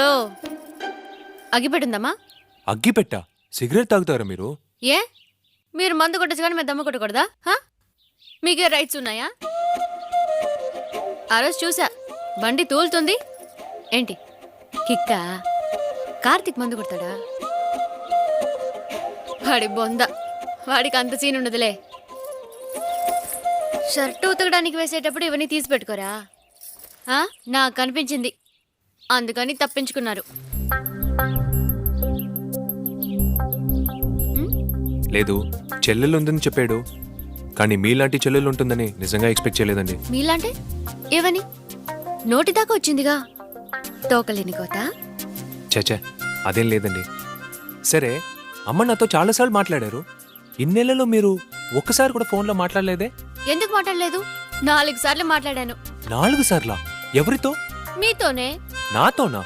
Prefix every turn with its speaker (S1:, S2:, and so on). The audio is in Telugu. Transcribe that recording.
S1: హలో, అగ్గిపెట్టిందమ్మా?
S2: అగ్గిపెట్టా? సిగరెట్ తాగుతారా మీరు?
S1: ఏ మీరు మందు కొట్టచ్చు కానీ మేము దమ్ము కొట్టకూడదా? మీకే రైట్స్ ఉన్నాయా? ఆ రోజు చూసా, బండి తూలుతుంది ఏంటి కిక్కా? కార్తిక్ మందు కొడతాడా? వాడి బొంద, వాడికి అంత సీన్ ఉండదులే. షర్టు ఉతకడానికి వేసేటప్పుడు ఇవన్నీ తీసి పెట్టుకోరా? నాకు కనిపించింది, అందుకని తప్పించుకున్నారు.
S2: లేదు, చెల్లెలు ఉందని చెప్పాడు, కానీ మీలాంటి చెల్లెలు ఉంటుందని నిజంగా ఎక్స్పెక్ట్ చేయలేదండి.
S1: మీలాంటి ఏవని? నోటి దాకా వచ్చిందిగా, తోకలేని కోత.
S2: చచ్చా, అదేం లేదండి. సరే, అమ్మ నాతో చాలాసార్లు మాట్లాడారు. ఇన్నేళ్లలో మీరు ఒక్కసారి కూడా ఫోన్లో మాట్లాడలేదే?
S1: ఎందుకు మాట్లాడలేదు? 4 సార్లు మాట్లాడాను.
S2: 4 సార్లా? ఎవరితో?
S1: మీతోనే.
S2: నాతోనా?